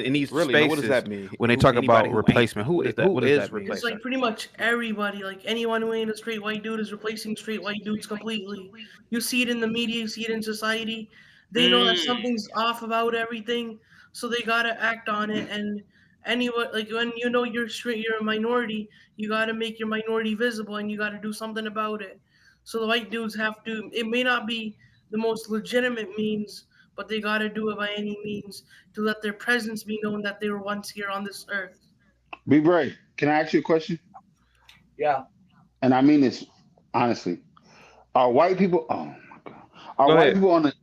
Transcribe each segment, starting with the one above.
in these Really? Now, what does spaces that mean? when they talk Anybody about who replacement. ain't. Who is that? Who What does is that mean? It's like replacement? pretty much everybody, like anyone who ain't a straight white dude is replacing straight white dudes completely. You see it in the media, you see it in society. They know that Mm. something's off about everything, so they gotta act on it. And anyone, like when you know you're straight, you're a minority, you gotta make your minority visible, and you gotta do something about it. So the white dudes have to. It may not be the most legitimate means, but they gotta do it by any means to let their presence be known that they were once here on this earth. Be brave. Can I ask you a question? Yeah. And I mean this honestly. Are white people? Oh my god. Are Go white ahead. people on the?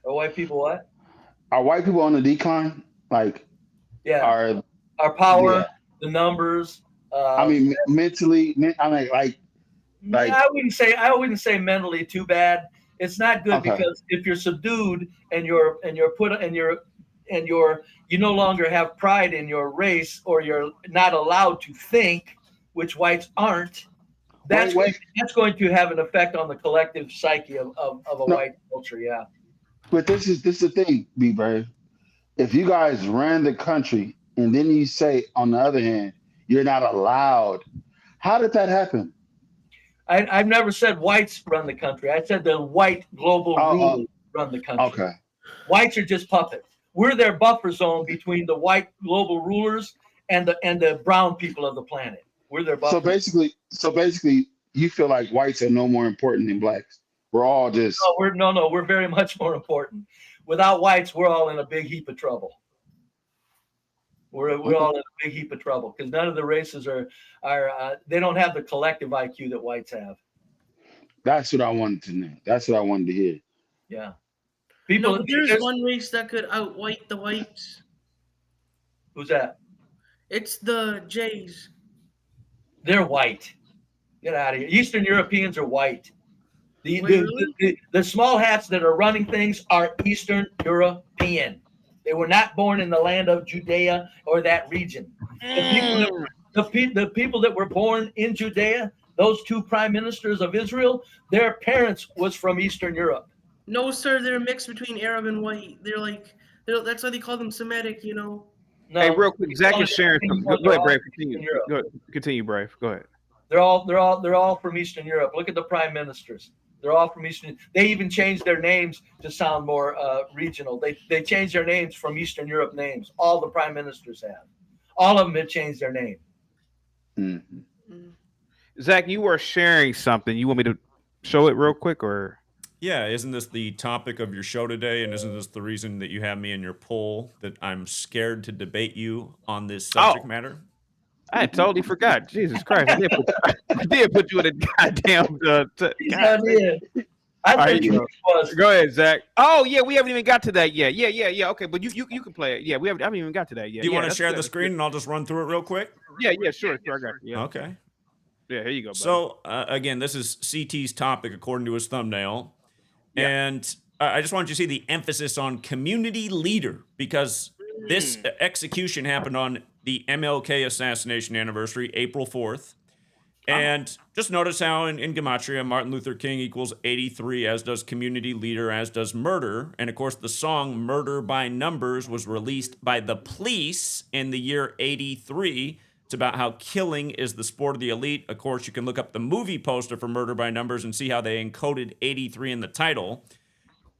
Are white people what? Are white people on the decline? Like, Yeah. are Our power, yeah? the numbers. I mean, mentally. I mean, like. I wouldn't say mentally too bad. It's not good Okay. because if you're subdued and you're put and you're you no longer have pride in your race, or you're not allowed to think, which whites aren't. Wait, wait. That's going to have an effect on the collective psyche of a No, white culture. Yeah. but this is the thing, Be brave. If you guys ran the country and then you say, on the other hand, you're not allowed, how did that happen? I've never said whites run the country. I said the white global Oh, rulers run the country. okay. Whites are just puppets. We're their buffer zone between the white global rulers and the brown people of the planet. We're their So buffer. basically, you feel like whites are no more important than blacks. We're all just We're very much more important. Without whites, we're all in a big heap of trouble. We're okay. all in a big heap of trouble because none of the races are they don't have the collective IQ that whites have. That's what I wanted to know. That's what I wanted to hear. Yeah. No, but there's one race that could outwhite the whites. Who's that? It's the Jays. They're white. Get out of here. Eastern Europeans are white. Really? The small hats that are running things are Eastern European. They were not born in the land of Judea or that region. The people that were born in Judea, those two prime ministers of Israel, their parents was from Eastern Europe. No, sir. They're a mix between Arab and white. That's why they call them Semitic. No, Hey, real quick, Zach is sharing something. Go ahead, Brave. Continue, Brave. Go ahead. They're all from Eastern Europe. Look at the prime ministers. They're all from Eastern. They even changed their names to sound more regional. They changed their names from Eastern Europe names. All the prime ministers have. All of them have changed their name. Mm-hmm. Zach, you were sharing something. You want me to show it real quick, or? Yeah, isn't this the topic of your show today? And isn't this the reason that you have me in your poll, that I'm scared to debate you on this subject matter? I totally forgot. Jesus Christ. I did put you in a goddamn... Go ahead, Zach. Oh, yeah, we haven't even got to that yet. Yeah. Okay, but you can play it. Yeah, I haven't even got to that yet. Do you want to share the screen and I'll just run through it real quick? Yeah, sure. I got it. Yeah. Okay. Yeah, here you go, buddy. So, again, this is CT's topic according to his thumbnail. Yeah. And I just wanted you to see the emphasis on community leader, because this execution happened on the MLK assassination anniversary, April 4th. And just notice how in Gematria, Martin Luther King equals 83, as does community leader, as does murder. And of course, the song Murder by Numbers was released by the Police in the year 83. It's about how killing is the sport of the elite. Of course, you can look up the movie poster for Murder by Numbers and see how they encoded 83 in the title.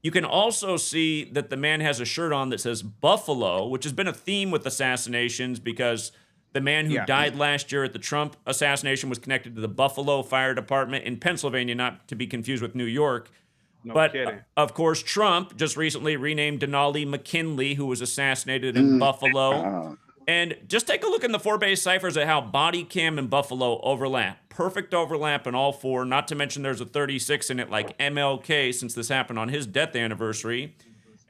You can also see that the man has a shirt on that says Buffalo, which has been a theme with assassinations because the man who died last year at the Trump assassination was connected to the Buffalo Fire Department in Pennsylvania, not to be confused with New York. But, of course, Trump just recently renamed Denali McKinley, who was assassinated in Buffalo. And just take a look in the 4-base ciphers at how body cam and Buffalo overlap. Perfect overlap in all four, not to mention there's a 36 in it like MLK, since this happened on his death anniversary.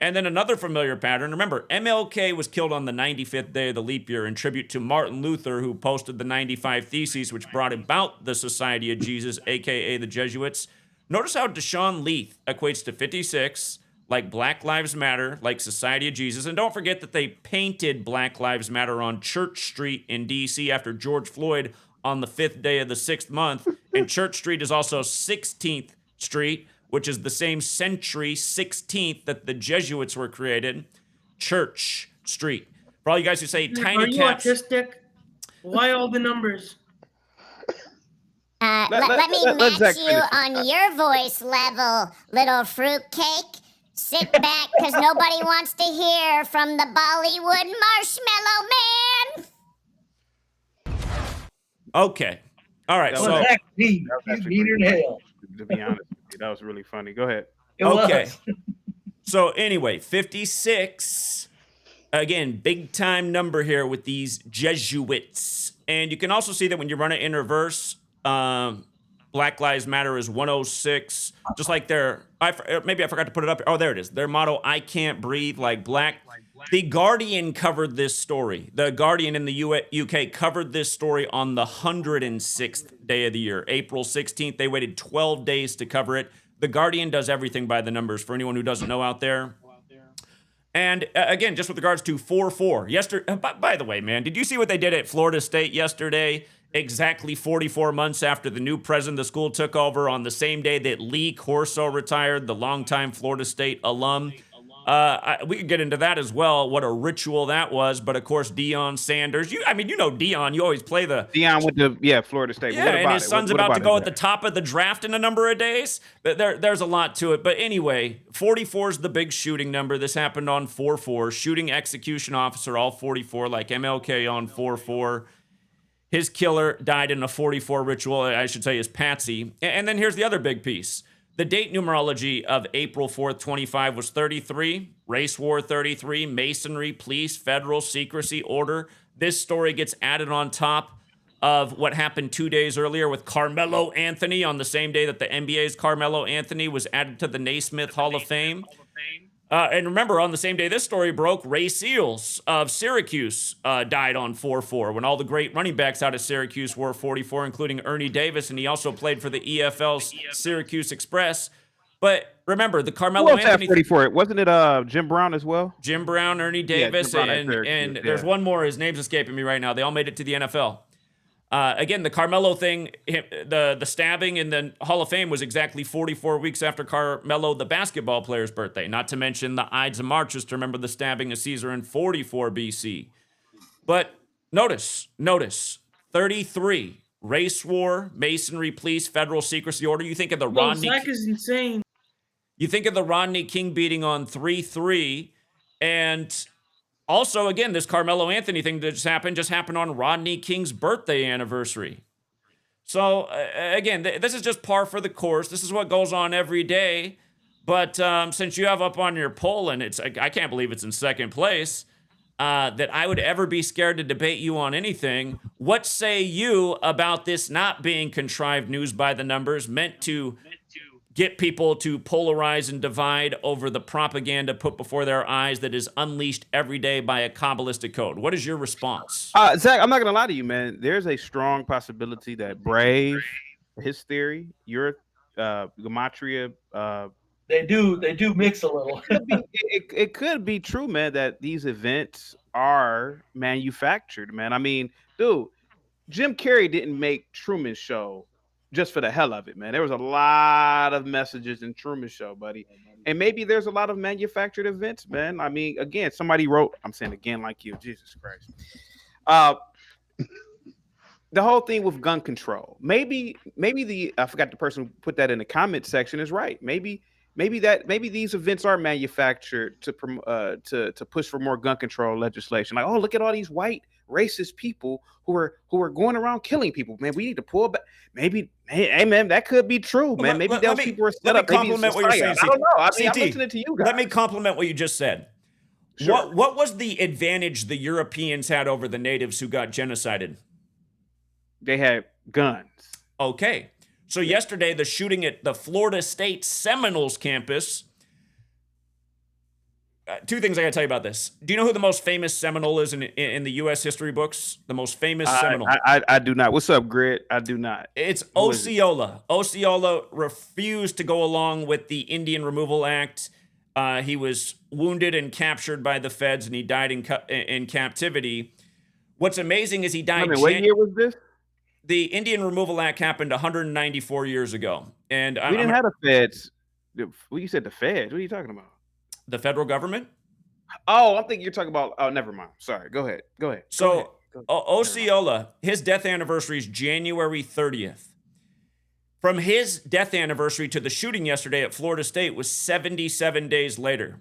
And then another familiar pattern. Remember, MLK was killed on the 95th day of the leap year in tribute to Martin Luther, who posted the 95 Theses, which brought about the Society of Jesus, a.k.a. the Jesuits. Notice how Deshawn Leeth equates to 56, like Black Lives Matter, like Society of Jesus. And don't forget that they painted Black Lives Matter on Church Street in D.C. after George Floyd on the 5th day of the 6th month. And Church Street is also 16th Street, which is the same century 16th that the Jesuits were created. Church Street. For all you guys who say Are tiny you caps. autistic? Why all the numbers? Let me let match Zach you finish. on your voice level, little fruitcake. Sit back, because nobody wants to hear from the Bollywood Marshmallow Man. Okay. All right. That Well, was So, Zach, me, That was you actually meaner pretty than funny, hell. to be honest with you. That was really funny. Go ahead. It okay. was. So anyway, 56. Again, big time number here with these Jesuits. And you can also see that when you run it in reverse, Black Lives Matter is 106. Just like maybe I forgot to put it up. Oh, there it is. Their motto, I can't breathe like black. The Guardian covered this story. The Guardian in the UK covered this story on the 106th day of the year, April 16th. They waited 12 days to cover it. The Guardian does everything by the numbers for anyone who doesn't know out there. And again, just with regards to 4-4. Yesterday, by the way, man, did you see what they did at Florida State yesterday? Exactly 44 months after the new president of the school took over, on the same day that Lee Corso retired, the longtime Florida State alum. We could get into that as well, what a ritual that was. But of course, Deion Sanders. You know Deion. You always play the Deion went to Florida State. yeah, What and about his it? son's What about to go it, at the Zach? top of the draft in a number of days. There's a lot to it. But anyway, 44 is the big shooting number. This happened on 4-4. Shooting execution officer, all 44, like MLK on 4-4. His killer died in a 44 ritual, I should say, is Patsy. And then here's the other big piece. The date numerology of April 4th, 25 was 33, race war 33, masonry, police, federal, secrecy, order. This story gets added on top of what happened 2 days earlier with Carmelo Anthony on the same day that the NBA's Carmelo Anthony was added to the Naismith Hall of Fame. And remember, on the same day this story broke, Ray Seals of Syracuse died on 4-4 when all the great running backs out of Syracuse wore 44, including Ernie Davis, and he also played for the EFL's Syracuse Express. But remember, the Who Carmelo else had Anthony... 44? Wasn't it Jim Brown as well? Jim Brown, Ernie Davis, Jim Brown at and Syracuse, there's yeah. one more. His name's escaping me right now. They all made it to the NFL. Again, the Carmelo thing, the stabbing in the Hall of Fame was exactly 44 weeks after Carmelo, the basketball player's birthday. Not to mention the Ides of Marches to remember the stabbing of Caesar in 44 BC. But notice, 33, race war, masonry, police, federal secrecy order. You think of the Well, Rodney... Zach is insane. You think of the Rodney King beating on 3-3, and also, again, this Carmelo Anthony thing that just happened on Rodney King's birthday anniversary. So, again, this is just par for the course. This is what goes on every day. But since you have up on your poll, and I can't believe it's in second place, that I would ever be scared to debate you on anything, what say you about this not being contrived news by the numbers, meant to get people to polarize and divide over the propaganda put before their eyes that is unleashed every day by a Kabbalistic code? What is your response? Zach, I'm not gonna lie to you, man. There's a strong possibility that Brave, his theory, your Gematria, They do mix a little. it could be true, man, that these events are manufactured, man. I mean, dude, Jim Carrey didn't make Truman Show just for the hell of it, man. There was a lot of messages in Truman Show, buddy. And maybe there's a lot of manufactured events, man. I mean, again, somebody wrote, I'm saying again like you, Jesus Christ. The whole thing with gun control. Maybe I forgot the person who put that in the comment section is right. Maybe these events are manufactured to push for more gun control legislation. Like, oh, look at all these white racist people who are going around killing people. Man, we need to pull back. Maybe, hey man, that could be true, man. Maybe those people are set up. Let me compliment what you're saying. I don't know. I mean, I'm CT, listening to you guys. Let me compliment what you just said. Sure. What was the advantage the Europeans had over the natives who got genocided? They had guns. Okay. So yesterday, the shooting at the Florida State Seminoles campus. Two things I got to tell you about this. Do you know who the most famous Seminole is in the U.S. history books? The most famous Seminole. I do not. What's up, Grit? I do not. It's Osceola. Osceola refused to go along with the Indian Removal Act. He was wounded and captured by the feds, and he died in captivity. What's amazing is he died. What year was this? The Indian Removal Act happened 194 years ago, and we didn't have the feds. Well, you said the feds. What are you talking about? The federal government? Oh, I'm thinking you're talking about. Oh, never mind. Sorry. Go ahead. Go ahead. Go ahead. So Osceola, his death anniversary is January 30th. From his death anniversary to the shooting yesterday at Florida State was 77 days later.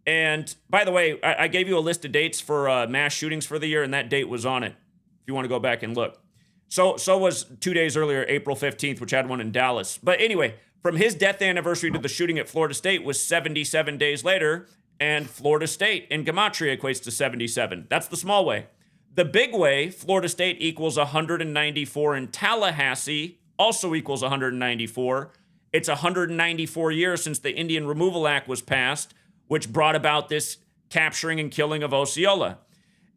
And by the way, I gave you a list of dates for mass shootings for the year, and that date was on it, if you want to go back and look. So was 2 days earlier, April 15th, which had one in Dallas. But anyway, from his death anniversary to the shooting at Florida State was 77 days later, and Florida State in Gematria equates to 77. That's the small way. The big way, Florida State equals 194, and Tallahassee also equals 194. It's 194 years since the Indian Removal Act was passed, which brought about this capturing and killing of Osceola.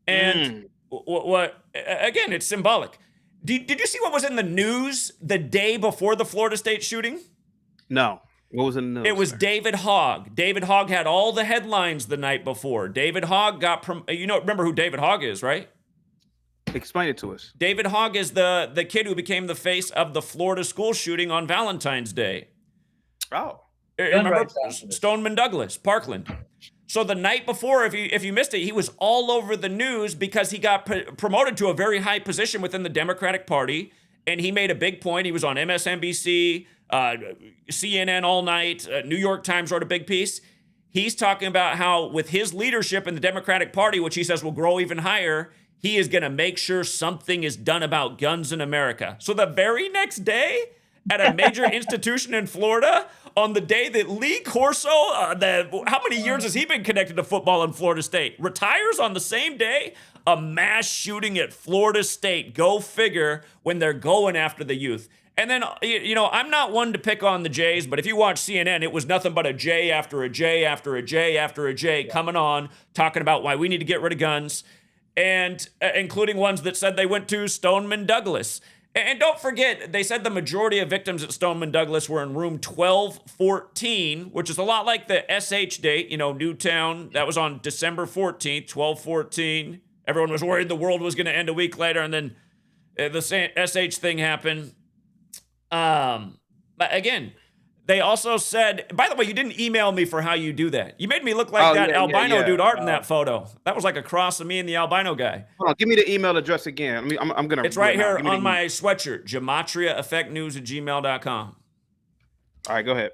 And what again, it's symbolic. Did you see what was in the news the day before the Florida State shooting? No. What was in the news? It was David Hogg. David Hogg had all the headlines the night before. David Hogg got remember who David Hogg is, right? Explain it to us. David Hogg is the kid who became the face of the Florida school shooting on Valentine's Day. Oh. Remember Stoneman Douglas, Parkland. So the night before, if you missed it, he was all over the news because he got promoted to a very high position within the Democratic Party, and he made a big point. He was on MSNBC, CNN all night, New York Times wrote a big piece. He's talking about how with his leadership in the Democratic Party, which he says will grow even higher, he is going to make sure something is done about guns in America. So the very next day, at a major institution in Florida, on the day that Lee Corso, how many years has he been connected to football in Florida State, retires on the same day? A mass shooting at Florida State. Go figure, when they're going after the youth. And then, I'm not one to pick on the Jays, but if you watch CNN, it was nothing but a J after a J after a J after a J coming on, talking about why we need to get rid of guns, and including ones that said they went to Stoneman Douglas. And don't forget, they said the majority of victims at Stoneman Douglas were in room 1214, which is a lot like the SH date, Newtown. That was on December 14th, 1214. Everyone was worried the world was going to end a week later, and then the SH thing happened. But again, they also said, by the way, you didn't email me for how you do that. You made me look like that albino dude art in that photo. That was like a cross of me and the albino guy. Hold on, give me the email address again. I'm gonna. It's right here on my sweatshirt, GematriaEffectNews@gmail.com. All right, go ahead.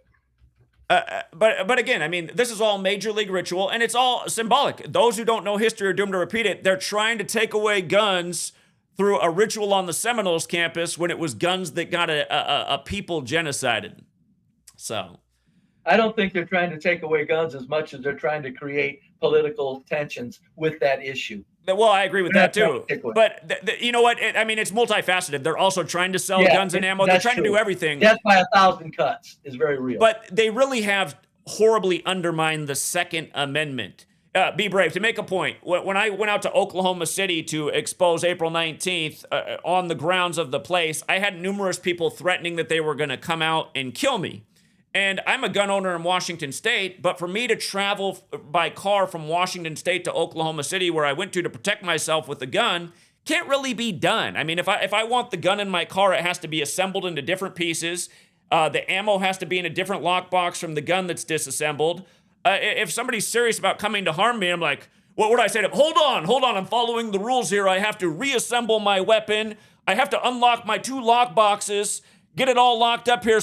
But again, this is all major league ritual, and it's all symbolic. Those who don't know history are doomed to repeat it. They're trying to take away guns through a ritual on the Seminoles campus when it was guns that got a people genocided. So I don't think they're trying to take away guns as much as they're trying to create political tensions with that issue. Well, I agree with that too. But you know what? It's multifaceted. They're also trying to sell guns and ammo. They're trying to do everything. Death by 1,000 cuts is very real. But they really have horribly undermined the Second Amendment. Be brave. To make a point, when I went out to Oklahoma City to expose April 19th on the grounds of the place, I had numerous people threatening that they were going to come out and kill me. And I'm a gun owner in Washington State, but for me to travel by car from Washington State to Oklahoma City, where I went to protect myself with a gun, can't really be done. If I want the gun in my car, it has to be assembled into different pieces. The ammo has to be in a different lockbox from the gun that's disassembled. If somebody's serious about coming to harm me, I'm like, what would I say to them? Hold on, I'm following the rules here. I have to reassemble my weapon. I have to unlock my 2 lockboxes. Get it all locked up here.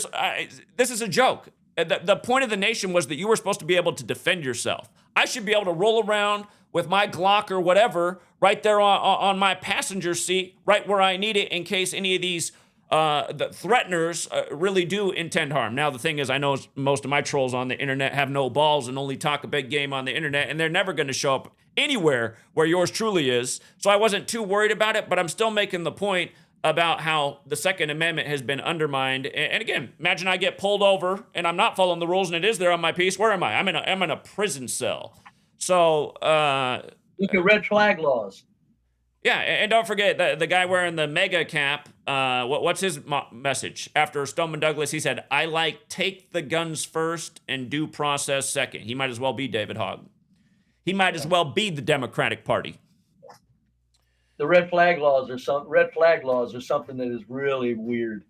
This is a joke. The point of the nation was that you were supposed to be able to defend yourself. I should be able to roll around with my Glock or whatever right there on my passenger seat, right where I need it in case any of these the threateners really do intend harm. Now, the thing is, I know most of my trolls on the internet have no balls and only talk a big game on the internet, and they're never going to show up anywhere where yours truly is. So I wasn't too worried about it, but I'm still making the point about how the Second Amendment has been undermined. And again, imagine I get pulled over and I'm not following the rules and it is there on my piece. Where am I? I'm in a prison cell. So look at red flag laws. Yeah, and don't forget the guy wearing the mega cap. What's his message? After Stoneman Douglas, he said, "I like take the guns first and due process second." He might as well be David Hogg. He might as well be the Democratic Party. The red flag laws are something that is really weird.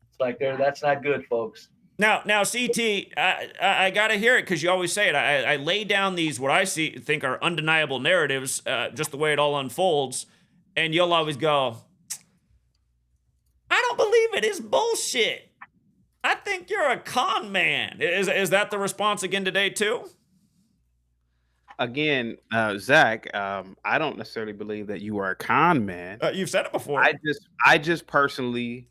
It's like that's not good, folks. Now, CT, I got to hear it because you always say it. I lay down these what I think are undeniable narratives, just the way it all unfolds, and you'll always go, I don't believe it. It's bullshit. I think you're a con man. Is that the response again today too? Again, Zach, I don't necessarily believe that you are a con man. You've said it before. I just personally,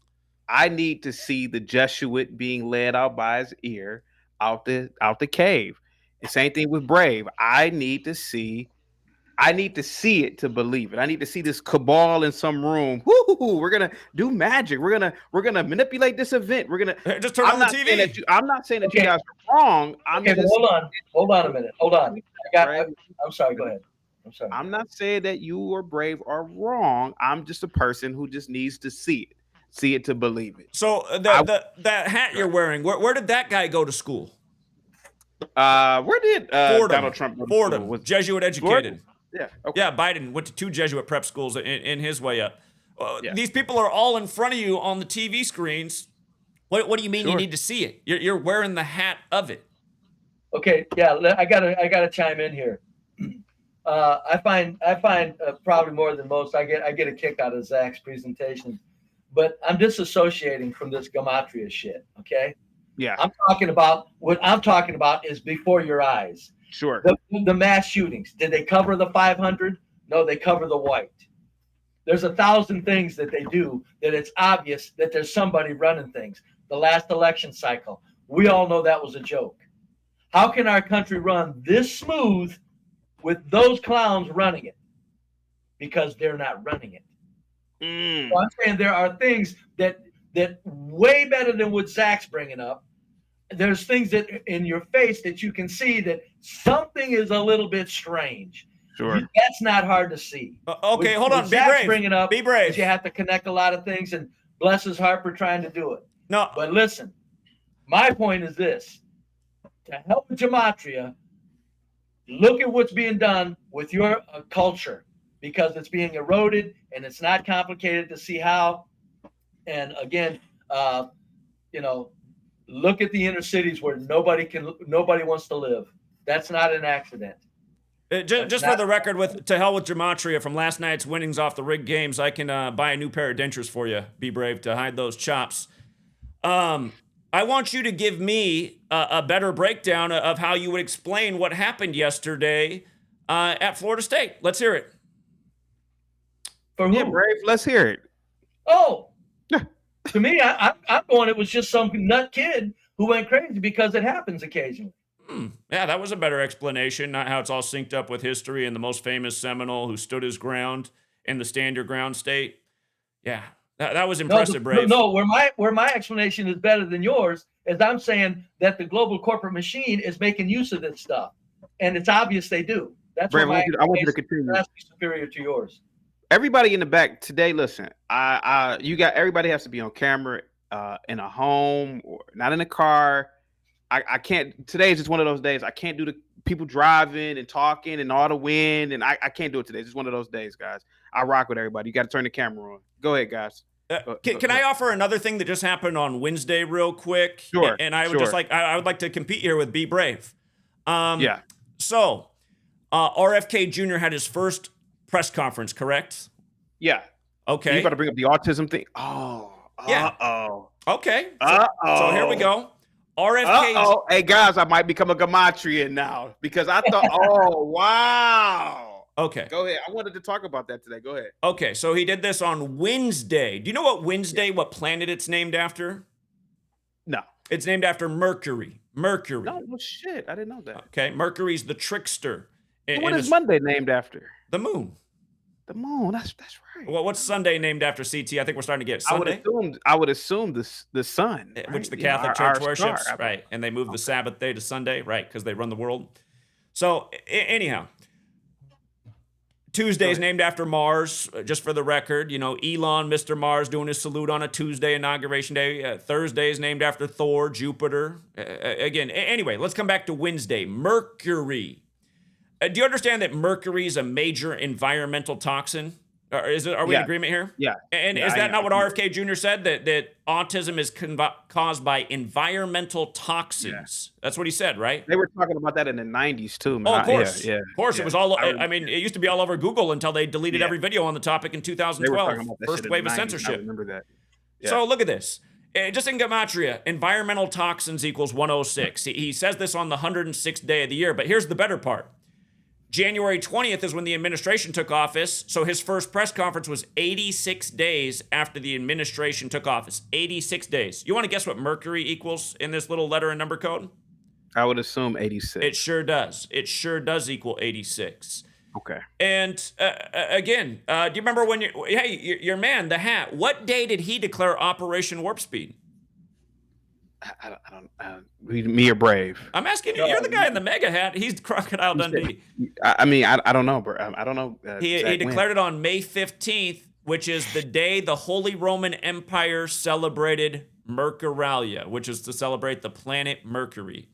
I need to see the Jesuit being led out by his ear out the cave. The same thing with Brave. I need to see it to believe it. I need to see this cabal in some room. Woo-hoo-hoo, we're gonna do magic. We're gonna manipulate this event. We're gonna just turn on the TV. I'm not saying that you guys are wrong. Hold on a minute. Hold on. I'm sorry. Go ahead. I'm sorry. I'm not saying that you or Brave are wrong. I'm just a person who just needs to see it to believe it. So that hat you're wearing, where did that guy go to school? Where did Fordham. Donald Trump go to Fordham school? Jesuit educated. Fordham? Yeah. Okay. Yeah, Biden went to 2 Jesuit prep schools in his way up. Yeah. These people are all in front of you on the TV screens. What do you mean you need to see it? You're wearing the hat of it. Okay, yeah, I gotta chime in here. I find probably more than most. I get a kick out of Zach's presentation, but I'm disassociating from this Gematria shit. Okay. Yeah. What I'm talking about is before your eyes. Sure. The mass shootings. Did they cover the 500? No, they cover the white. There's 1,000 things that they do that it's obvious that there's somebody running things. The last election cycle, we all know that was a joke. How can our country run this smooth with those clowns running it? Because they're not running it. So I'm saying there are things that way better than what Zach's bringing up. There's things that in your face that you can see that something is a little bit strange. Sure. That's not hard to see. Okay, hold on. Be Zach's brave. Bringing up Be brave. You have to connect a lot of things, and bless his heart for trying to do it. No. But listen, my point is this. To help Gematria, look at what's being done with your culture, because it's being eroded and it's not complicated to see how. And again, look at the inner cities where nobody wants to live. That's not an accident. Just for the record, to hell with Gematria from last night's winnings off the rigged games, I can buy a new pair of dentures for you. Be brave to hide those chops. I want you to give me a better breakdown of how you would explain what happened yesterday at Florida State. Let's hear it. For who? Yeah, Brave. Let's hear it. Oh, to me, I'm going. It was just some nut kid who went crazy because it happens occasionally. Yeah, that was a better explanation. Not how it's all synced up with history and the most famous Seminole who stood his ground in the stand your ground state. Yeah, that was impressive, Brave. No, where my explanation is better than yours is I'm saying that the global corporate machine is making use of this stuff, and it's obvious they do. That's Brave, why I want you to continue. That's superior to yours. Everybody in the back today, listen. Everybody has to be on camera, in a home or not in a car. I can't. Today is just one of those days. I can't do the people driving and talking and all the wind, and I can't do it today. It's just one of those days, guys. I rock with everybody. You got to turn the camera on. Go ahead, guys. Can I offer another thing that just happened on Wednesday, real quick? Sure. And I would I would like to compete here with Be Brave. Yeah. So, RFK Jr. had his first press conference, correct? Yeah. Okay. You got to bring up the autism thing. Oh. Yeah. Okay. So here we go. RFK. Hey guys, I might become a Gematrian now because I thought. Oh wow. Okay. Go ahead. I wanted to talk about that today. Go ahead. Okay, so he did this on Wednesday. Do you know what planet it's named after? No. It's named after Mercury. Mercury. No shit. I didn't know that. Okay, Mercury's the trickster. What is Monday named after? The moon. The moon. That's right. Well, what's Sunday named after, CT? I think we're starting to get Sunday. I would assume the sun, right? Which the Catholic Church worships, star. right? And they moved the Sabbath day to Sunday, right? Because they run the world. So anyhow, Tuesday is named after Mars. Just for the record, Elon, Mr. Mars, doing his salute on a Tuesday, inauguration day. Thursday is named after Thor, Jupiter. Anyway, let's come back to Wednesday. Mercury. Do you understand that mercury is a major environmental toxin? Are we in agreement here? Yeah. And Yeah, is I that am. not what RFK Jr. said? That autism is caused by environmental toxins. That's what he said, right? They were talking about that in the 90s too, man. Oh, of course. Yeah. Of course. It was all, I mean, it used to be all over Google until they deleted Yeah. every video on the topic in They were 2012. talking about that First shit in wave the of 90s. I censorship. remember that. Yeah. So look at this. Just in Gematria, environmental toxins equals 106. He says this on the 106th day of the year, but here's the better part. January 20th is when the administration took office, so his first press conference was 86 days after the administration took office. 86 days. You want to guess what Mercury equals in this little letter and number code? I would assume 86. It sure does. It sure does equal 86. Okay. And again, do you remember when your man, the Hat, what day did he declare Operation Warp Speed? I don't me or Brave? I'm asking you. You're the guy in the mega hat. He's Crocodile Dundee. I mean, I don't know, bro. I don't know. He declared it on May 15th, which is the day the Holy Roman Empire celebrated Mercurialia, which is to celebrate the planet Mercury.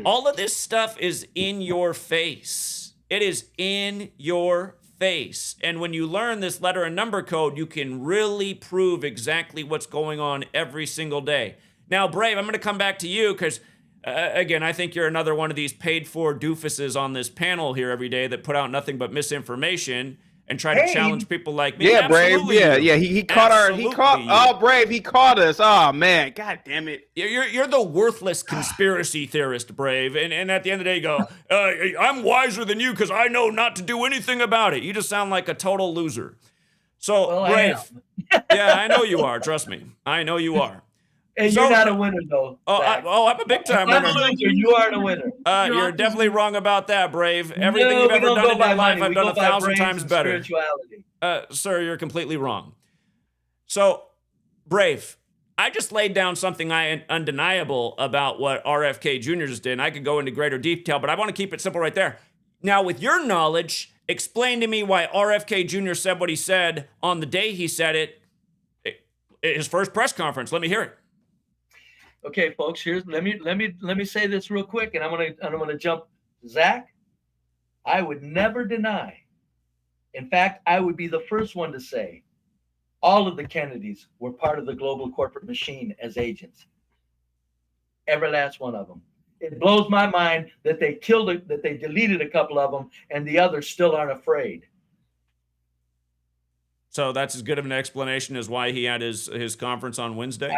All of this stuff is in your face. It is in your face. And when you learn this letter and number code, you can really prove exactly what's going on every single day. Now, Brave, I'm going to come back to you because, again, I think you're another one of these paid-for doofuses on this panel here every day that put out nothing but misinformation and try to challenge people like me. Yeah, Brave. Absolutely. Yeah. He caught Brave. He caught us. Oh man, God damn it. You're the worthless conspiracy theorist, Brave. And at the end of the day, you go, I'm wiser than you because I know not to do anything about it. You just sound like a total loser. So, Well, Brave. Yeah, I know you are. Trust me. I know you are. And So- you're not a winner, though. Zach. I'm a big time I'm a winner. loser. You are the winner. You're definitely wrong about that, Brave. Everything No, you've we ever don't done go in by your life, money. I've We done go 1,000 by times brains better. and spirituality. Sir, you're completely wrong. So, Brave, I just laid down something undeniable about what RFK Jr. just did. And I could go into greater detail, but I want to keep it simple right there. Now, with your knowledge, explain to me why RFK Jr. said what he said on the day he said it, his first press conference. Let me hear it. Okay, folks. Let me say this real quick, and I'm gonna jump. Zach, I would never deny. In fact, I would be the first one to say all of the Kennedys were part of the global corporate machine as agents. Every last one of them. It blows my mind that they deleted a couple of them, and the others still aren't afraid. So that's as good of an explanation as why he had his conference on Wednesday?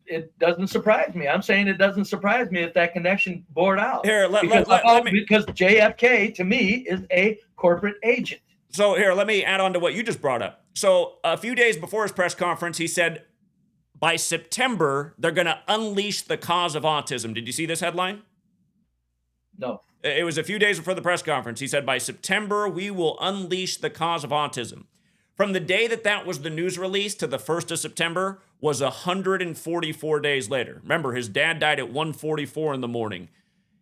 It doesn't surprise me. I'm saying it doesn't surprise me if that connection bore out. Here, because JFK, to me, is a corporate agent. So here, let me add on to what you just brought up. So a few days before his press conference, he said, by September, they're going to unleash the cause of autism. Did you see this headline? No. It was a few days before the press conference. He said, by September, we will unleash the cause of autism. From the day that was the news release to the 1st of September was 144 days later. Remember, his dad died at 1:44 in the morning.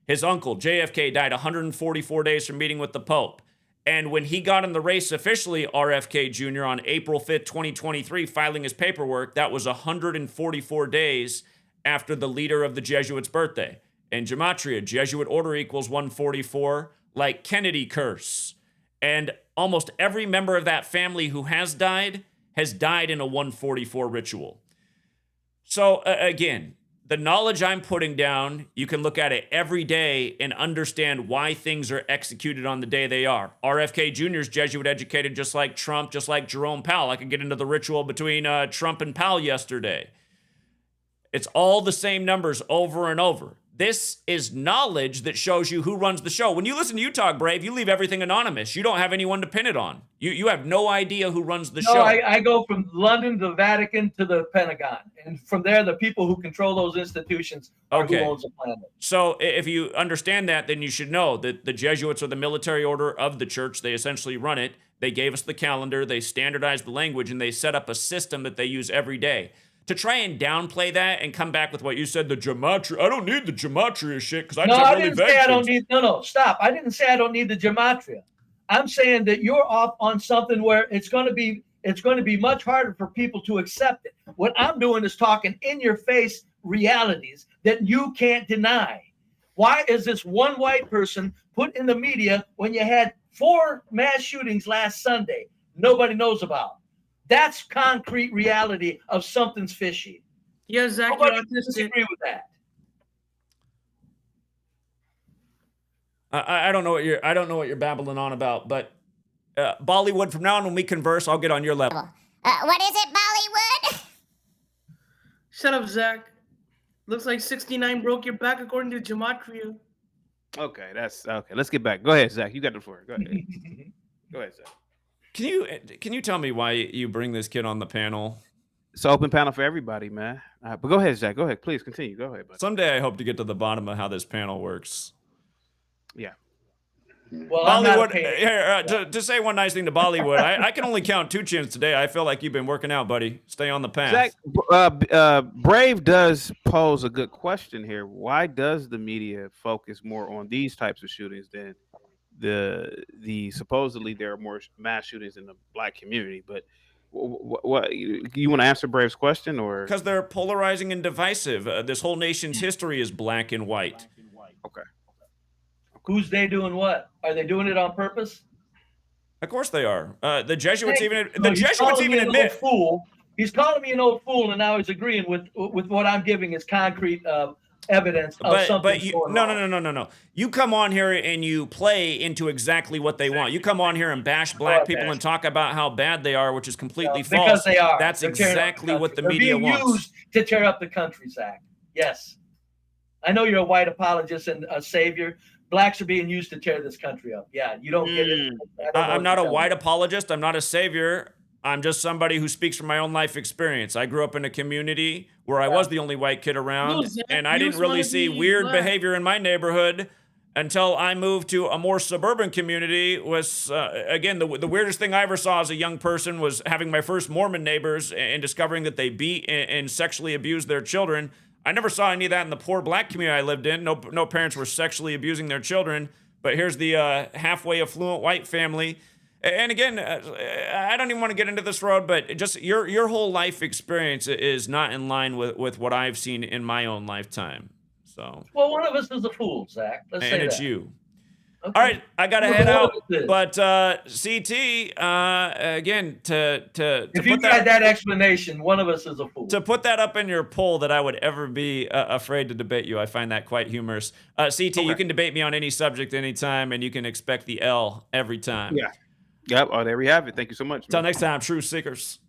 His uncle, JFK, died 144 days from meeting with the Pope. And when he got in the race officially, RFK Jr., on April 5th, 2023, filing his paperwork, that was 144 days after the leader of the Jesuits' birthday. And Gematria, Jesuit order equals 144, like Kennedy curse. And almost every member of that family who has died in a 144 ritual. So again, the knowledge I'm putting down, you can look at it every day and understand why things are executed on the day they are. RFK Jr. is Jesuit educated just like Trump, just like Jerome Powell. I could get into the ritual between Trump and Powell yesterday. It's all the same numbers over and over. This is knowledge that shows you who runs the show. When you listen to you talk, Brave, you leave everything anonymous. You don't have anyone to pin it on. You have no idea who runs the show. I go from London to the Vatican to the Pentagon. And from there, the people who control those institutions are who owns the planet. So if you understand that, then you should know that the Jesuits are the military order of the church. They essentially run it. They gave us the calendar. They standardized the language, and they set up a system that they use every day. To try and downplay that and come back with what you said, the Gematria. I don't need the Gematria shit because I just have really vague say I don't need. No, stop. I didn't say I don't need the Gematria. I'm saying that you're off on something where it's going to be much harder for people to accept it. What I'm doing is talking in your face realities that you can't deny. Why is this one white person put in the media when you had 4 mass shootings last Sunday. Nobody knows about. That's concrete reality of something's fishy. Yeah, Zach, Nobody you're autistic. disagree with that. I don't know what you're babbling on about, but Bollywood, from now on when we converse, I'll get on your level. What is it, Bollywood? Shut up, Zach. Looks like 69 broke your back according to Gematria. Okay, that's okay. Let's get back. Go ahead, Zach. You got the floor. Go ahead. Go ahead, Zach. Can you tell me why you bring this kid on the panel? It's an open panel for everybody, man. But go ahead, Zach. Go ahead. Please continue. Go ahead, buddy. Someday I hope to get to the bottom of how this panel works. Yeah. Well, I'm not Bollywood, to say one nice thing to Bollywood, I can only count 2 chins today. I feel like you've been working out, buddy. Stay on the path. Zach, Brave does pose a good question here. Why does the media focus more on these types of shootings than the supposedly there are more mass shootings in the Black community? But what you want to answer Brave's question, or because they're polarizing and divisive? This whole nation's history is black and white. Okay. Who's they doing what? Are they doing it on purpose? Of course they are. The Jesuits even admit. fool. He's calling me an old fool, and now he's agreeing with what I'm giving as concrete evidence of something. But no. You come on here and you play into exactly what they want. You come on here and bash black people and talk about how bad they are, which is completely false. Because they are. That's exactly what the They're media being wants. used to tear up the country, Zach. Yes. I know you're a white apologist and a savior. Blacks are being used to tear this country up. Yeah, you don't get it. I'm not a white apologist. I'm not a savior. I'm just somebody who speaks from my own life experience. I grew up in a community where I was the only white kid around, and I didn't really see weird behavior in my neighborhood until I moved to a more suburban community. Was again, the weirdest thing I ever saw as a young person was having my first Mormon neighbors and discovering that they beat and sexually abused their children. I never saw any of that in the poor black community I lived in. No parents were sexually abusing their children. But here's the halfway affluent white family. And again, I don't even want to get into this road, but just your whole life experience is not in line with what I've seen in my own lifetime. So. Well, one of us is a fool, Zach. Let's say that. And it's you. Okay. All right, I gotta head out. But CT, again, if you tried that explanation, one of us is a fool. To put that up in your poll that I would ever be afraid to debate you, I find that quite humorous. CT, you can debate me on any subject anytime, and you can expect the L every time. Yeah. Yep. Oh, there we have it. Thank you so much. Until next time, true seekers.